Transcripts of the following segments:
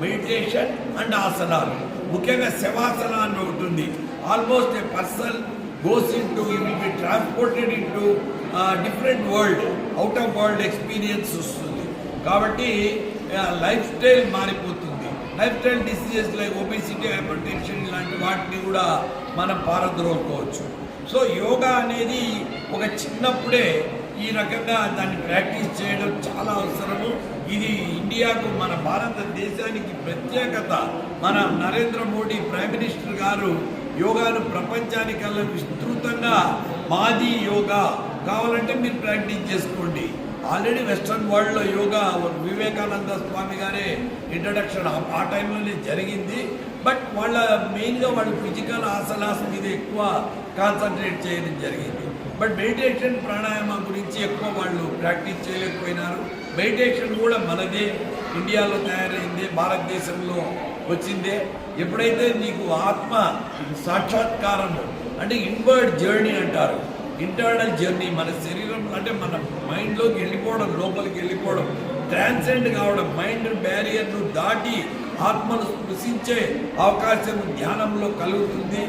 Meditation and ఆసనాలు. ముఖ్యంగా శవాసన అని ఒకటి ఉంది. Almost A person goes in to will be transported in to different world, out of world experience వస్తుంది. కాబట్టి లైఫ్ స్టైల్ మారిపోతుంది. Life style diseases like obesity, hyper tension ఇలాంటి వాటిని కూడా మనం పారద్రోలుకోవచ్చు. సో యోగా అనేది ఒక చిన్నప్పుడే ఈ రకంగా దాన్ని ప్రాక్టీస్ చేయడం చాలా అవసరము. ఇది ఇండియాకు, మన భారతదేశానికి ప్రత్యేకత. మన నరేంద్ర మోడీ ప్రైమ్ మినిస్టర్ గారు యోగాను ప్రపంచానికల్లా విస్తృతంగా మాది యోగా కావాలంటే మీరు ప్రాక్టీస్ చేసుకోండి. ఆల్రెడీ వెస్ట్రన్ వరల్డ్లో యోగా వివేకానంద స్వామి గారే ఇంట్రడక్షన్ ఆ టైంలోనే జరిగింది. బట్ మెయిన్గా వాళ్ళు ఫిజికల్ ఆసనాస్ మీద ఎక్కువ కాన్సన్ట్రేట్ చేయడం జరిగింది. బట్ మెడిటేషన్, ప్రాణాయామం గురించి ఎక్కువ వాళ్ళు ప్రాక్టీస్ చేయలేకపోయినారు. మెడిటేషన్ కూడా మనదే, ఇండియాలో తయారైందే, భారతదేశంలో వచ్చిందే. ఎప్పుడైతే నీకు ఆత్మ సాక్షాత్కారము అంటే ఇన్వర్డ్ జర్నీ అంటారు, ఇంటర్నల్ జర్నీ, మన శరీరం అంటే మన మైండ్లోకి వెళ్ళిపోవడం, లోపలికి వెళ్ళిపోవడం, ట్రాన్సెండ్ కావడం, మైండ్ బ్యారియర్ను దాటి ఆత్మను స్పృశించే అవకాశం ధ్యానంలో కలుగుతుంది.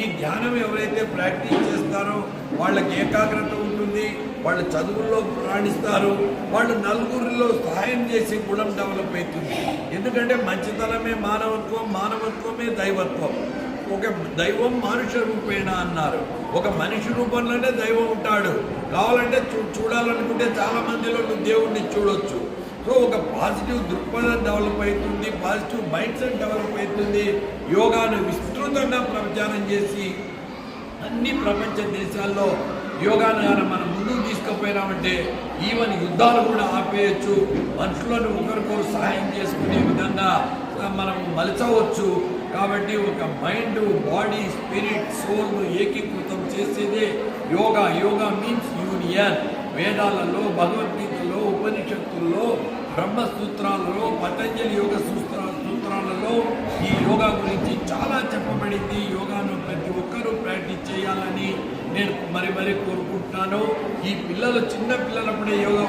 ఈ ధ్యానం ఎవరైతే ప్రాక్టీస్ చేస్తారో వాళ్ళకి ఏకాగ్రత ఉంటుంది, వాళ్ళ చదువుల్లో రాణిస్తారు, వాళ్ళు నలుగురిలో సహాయం చేసే గుణం డెవలప్ అవుతుంది. ఎందుకంటే మంచితనమే మానవత్వం, మానవత్వమే దైవత్వం. ఒక దైవం మానుష రూపేణ అన్నారు. ఒక మనిషి రూపంలోనే దైవం ఉంటాడు. కావాలంటే చూడాలనుకుంటే చాలా మందిలో నువ్వు దేవుడిని చూడొచ్చు. సో ఒక పాజిటివ్ దృక్పథం డెవలప్ అవుతుంది, పాజిటివ్ మైండ్ సెట్ డెవలప్ అవుతుంది. యోగాను విస్తృతంగా ప్రచారం చేసి అన్ని ప్రపంచ దేశాల్లో యోగాను మనం ముందుకు తీసుకుపోయినామంటే ఈవెన్ యుద్ధాలు కూడా ఆపేయచ్చు. మనుషులను ఒకరికొకరు సహాయం చేసుకునే విధంగా మనం మలచవచ్చు. కాబట్టి ఒక మైండ్, బాడీ, స్పిరిట్, సోల్ను ఏకీకృతం చేసేదే యోగా. Yoga means union. వేదాలలో, భగవద్గీతలో, ఉపనిషత్తుల్లో, బ్రహ్మసూత్రాలలో, పతంజలి యోగ సూత్రాలలో ఈ యోగా గురించి చాలా చెప్పబడింది. యోగాను ప్రతి ఒక్కరూ ప్రాక్టీస్ చేయాలని నేను మరి కోరుకుంటున్నాను. ఈ పిల్లలు చిన్న పిల్లలప్పుడే యోగా